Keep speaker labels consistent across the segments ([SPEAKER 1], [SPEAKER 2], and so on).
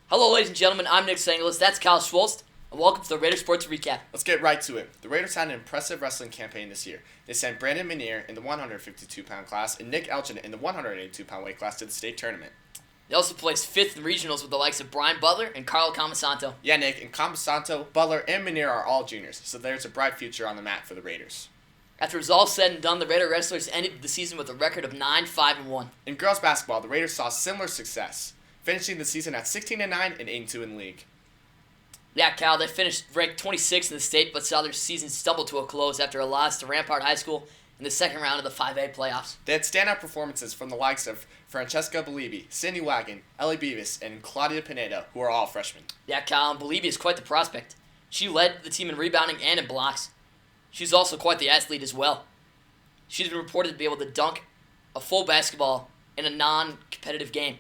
[SPEAKER 1] Hello, ladies and gentlemen. I'm Nick Sanglis. That's Kyle Schwultz, and welcome to the Raiders Sports Recap.
[SPEAKER 2] Let's get right to it. The Raiders had an impressive wrestling campaign this year. They sent Brandon Minier in the 152-pound class and Nick Elgin in the 182-pound weight class to the state tournament.
[SPEAKER 1] They also placed fifth in regionals with the likes of Brian Butler and Carl Matiee.
[SPEAKER 2] Yeah, Nick, and Camposanto, Butler, and Minier are all juniors, so there's a bright future on the mat for the Raiders.
[SPEAKER 1] After it was all said and done, the Raider wrestlers ended the season with a record of 9-5-1.
[SPEAKER 2] In girls basketball, the Raiders saw similar success, finishing the season at 16-9 and 8-2 in league.
[SPEAKER 1] Yeah, Cal, they finished ranked 26th in the state, but saw their season stumble to a close after a loss to Rampart High School in the second round of the 5A playoffs.
[SPEAKER 2] They had standout performances from the likes of Francesca Belibi, Cindy Wagon, Ellie Beavis, and Claudia Pineda, who are all freshmen.
[SPEAKER 1] Yeah, Cal, and Belibi is quite the prospect. She led the team in rebounding and in blocks. She's also quite the athlete as well. She's been reported to be able to dunk a full basketball in a non-competitive game.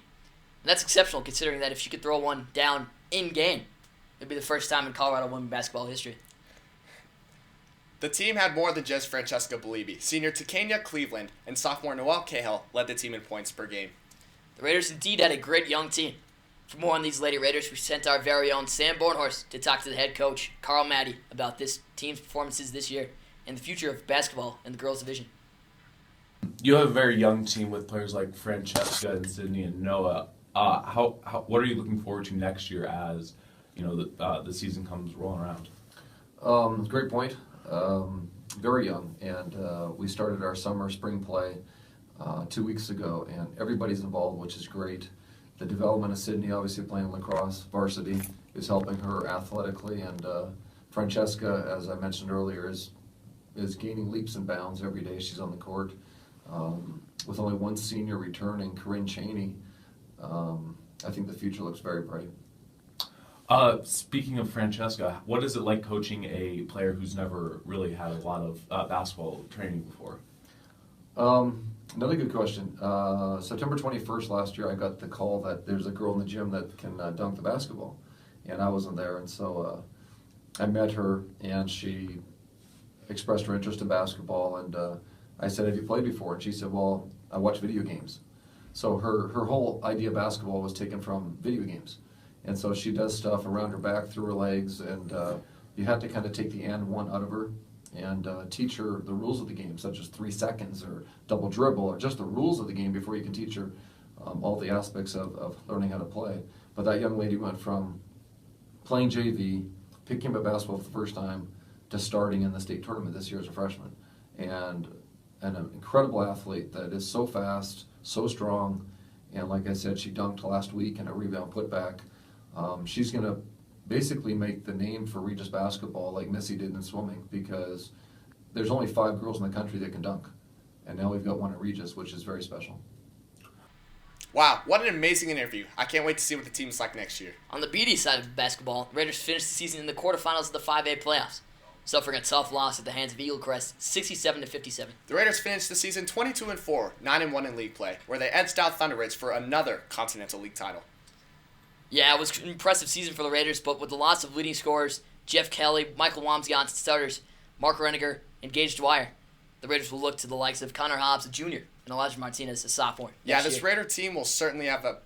[SPEAKER 1] And that's exceptional considering that if she could throw one down in-game, it'd be the first time in Colorado women's basketball history.
[SPEAKER 2] The team had more than just Francesca Belibi. Senior Takenia Cleveland and sophomore Noelle Cahill led the team in points per game.
[SPEAKER 1] The Raiders indeed had a great young team. For more on these Lady Raiders, we sent our very own Sam Bornhorst to talk to the head coach, Carl Matiee, about this team's performances this year and the future of basketball in the girls' division.
[SPEAKER 3] You have a very young team with players like Francesca and Sydney and Noah. What are you looking forward to next year as the season comes rolling around?
[SPEAKER 4] Great point. Very young, and we started our spring play 2 weeks ago, and everybody's involved, which is great. The development of Sydney, obviously playing lacrosse varsity, is helping her athletically, and Francesca, as I mentioned earlier, is gaining leaps and bounds every day she's on the court. With only one senior returning, Corinne Cheney, I think the future looks very bright.
[SPEAKER 3] Speaking of Francesca, what is it like coaching a player who's never really had a lot of basketball training before?
[SPEAKER 4] Another good question. September 21st last year, I got the call that there's a girl in the gym that can dunk the basketball, and I wasn't there, and so I met her, and she expressed her interest in basketball, and I said, "Have you played before?" And she said, "Well, I watch video games." So her whole idea of basketball was taken from video games. And so she does stuff around her back, through her legs, and you have to kind of take the and one out of her and teach her the rules of the game, such as 3 seconds or double dribble or just the rules of the game before you can teach her all the aspects of learning how to play. But that young lady went from playing JV, picking up basketball for the first time, to starting in the state tournament this year as a freshman. And an incredible athlete that is so fast, so strong, and like I said, she dunked last week in a rebound putback. She's going to basically make the name for Regis basketball like Missy did in swimming, because there's only 5 girls in the country that can dunk. And now we've got one at Regis, which is very special.
[SPEAKER 2] Wow, what an amazing interview. I can't wait to see what the team's like next year.
[SPEAKER 1] On the BD side of basketball, the Raiders finished the season in the quarterfinals of the 5A playoffs, suffering a tough loss at the hands of Eagle Crest, 67-57.
[SPEAKER 2] The Raiders finished the season 22-4, 9-1 in league play, where they edged out Thunder Ridge for another Continental League title.
[SPEAKER 1] Yeah, it was an impressive season for the Raiders, but with the loss of leading scorers Jeff Kelly, Michael Wamsgott, starters Mark Reniger, and Gage Dwyer, the Raiders will look to the likes of Connor Hobbs, a junior, and Elijah Martinez, a sophomore.
[SPEAKER 2] Yeah, this Raider team will certainly have a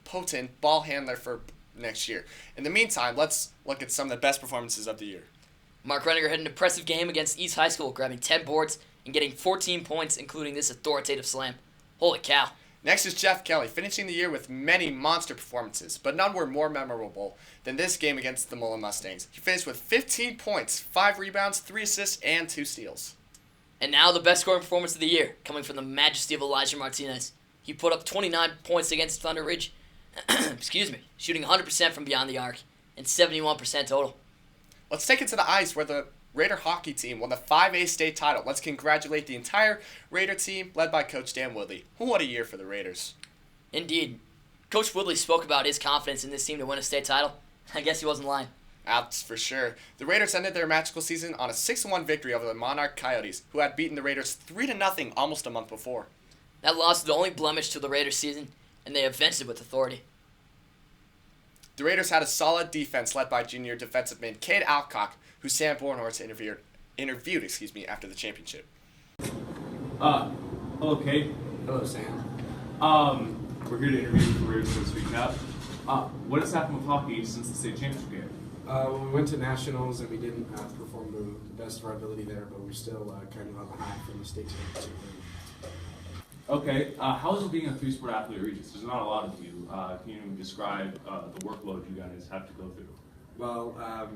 [SPEAKER 2] potent ball handler for next year. In the meantime, let's look at some of the best performances of the year.
[SPEAKER 1] Mark Reniger had an impressive game against East High School, grabbing 10 boards and getting 14 points, including this authoritative slam. Holy cow.
[SPEAKER 2] Next is Jeff Kelly, finishing the year with many monster performances, but none were more memorable than this game against the Mullen Mustangs. He finished with 15 points, 5 rebounds, 3 assists, and 2 steals.
[SPEAKER 1] And now the best scoring performance of the year, coming from the majesty of Elijah Martinez. He put up 29 points against Thunder Ridge, shooting 100% from beyond the arc, and 71% total.
[SPEAKER 2] Let's take it to the ice, where the Raider hockey team won the 5A state title. Let's congratulate the entire Raider team, led by Coach Dan Woodley. What a year for the Raiders.
[SPEAKER 1] Indeed. Coach Woodley spoke about his confidence in this team to win a state title. I guess he wasn't lying.
[SPEAKER 2] That's for sure. The Raiders ended their magical season on a 6-1 victory over the Monarch Coyotes, who had beaten the Raiders 3-0 almost a month before.
[SPEAKER 1] That loss was the only blemish to the Raiders season, and they avenged it with authority.
[SPEAKER 2] The Raiders had a solid defense led by junior defensive man Cade Alcock, who Sam Bornhorst interviewed after the championship.
[SPEAKER 5] Hello, Cade.
[SPEAKER 6] Hello, Sam.
[SPEAKER 5] We're here to interview you for Raiders Sports Recap.
[SPEAKER 3] What has happened with hockey since the state championship game?
[SPEAKER 5] We went to nationals and we didn't perform the best of our ability there, but we're still kind of on behind from the state championship.
[SPEAKER 3] Okay, how is it being a three-sport athlete at Regis? There's not a lot of you. Can you describe the workload you guys have to go through?
[SPEAKER 5] Well,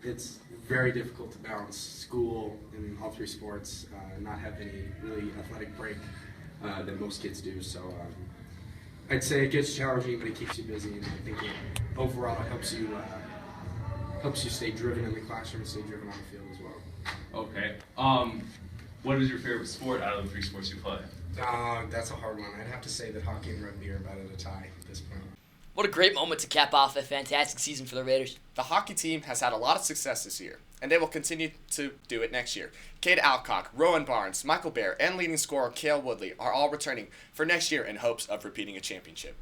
[SPEAKER 5] it's very difficult to balance school and all three sports, not have any really athletic break that most kids do. So I'd say it gets challenging, but it keeps you busy, and I think overall it helps you stay driven in the classroom and stay driven on the field as well.
[SPEAKER 3] Okay. What is your favorite sport out of the three sports you play?
[SPEAKER 5] That's a hard one. I'd have to say that hockey and rugby are about at a tie at this point.
[SPEAKER 1] What a great moment to cap off a fantastic season for the Raiders.
[SPEAKER 2] The hockey team has had a lot of success this year, and they will continue to do it next year. Cade Alcock, Rowan Barnes, Michael Bear, and leading scorer Cale Woodley are all returning for next year in hopes of repeating a championship.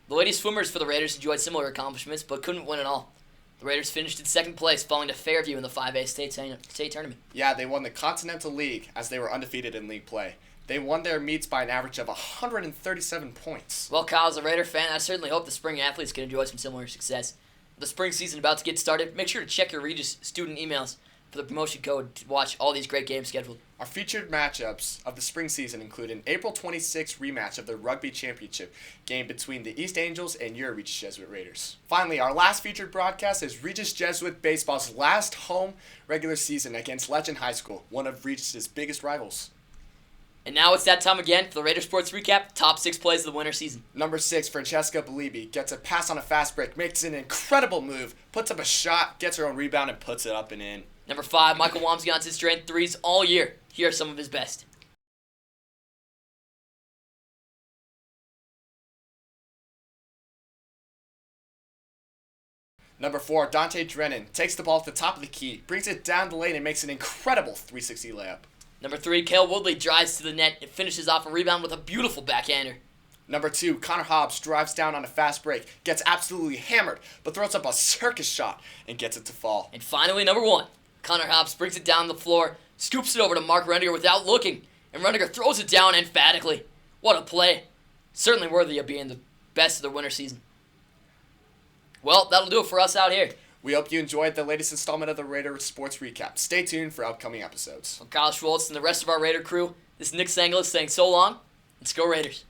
[SPEAKER 1] The lady swimmers for the Raiders enjoyed similar accomplishments, but couldn't win at all. The Raiders finished in second place, falling to Fairview in the 5A state tournament.
[SPEAKER 2] Yeah, they won the Continental League as they were undefeated in league play. They won their meets by an average of 137 points.
[SPEAKER 1] Well, Kyle, as a Raider fan, I certainly hope the spring athletes can enjoy some similar success. With the spring season about to get started, make sure to check your Regis student emails for the promotion code to watch all these great games scheduled.
[SPEAKER 2] Our featured matchups of the spring season include an April 26th rematch of the Rugby Championship game between the East Angels and your Regis Jesuit Raiders. Finally, our last featured broadcast is Regis Jesuit Baseball's last home regular season against Legend High School, one of Regis's biggest rivals.
[SPEAKER 1] And now it's that time again for the Raider Sports Recap, top 6 plays of the winter season.
[SPEAKER 2] Number 6, Francesca Belibi gets a pass on a fast break, makes an incredible move, puts up a shot, gets her own rebound, and puts it up and in.
[SPEAKER 1] Number 5, Michael Wamsgans drained threes all year. Here are some of his best.
[SPEAKER 2] Number 4, Dante Drennan takes the ball at the top of the key, brings it down the lane, and makes an incredible 360 layup.
[SPEAKER 1] Number 3, Cale Woodley drives to the net and finishes off a rebound with a beautiful backhander.
[SPEAKER 2] Number 2, Connor Hobbs drives down on a fast break, gets absolutely hammered, but throws up a circus shot and gets it to fall.
[SPEAKER 1] And finally, number 1, Connor Hobbs brings it down the floor, scoops it over to Mark Rendiger without looking, and Rendiger throws it down emphatically. What a play. Certainly worthy of being the best of the winter season. Well, that'll do it for us out here.
[SPEAKER 2] We hope you enjoyed the latest installment of the Raider Sports Recap. Stay tuned for upcoming episodes.
[SPEAKER 1] From Carl Schwultz and the rest of our Raider crew, this is Nick Sanglis saying so long, and go Raiders.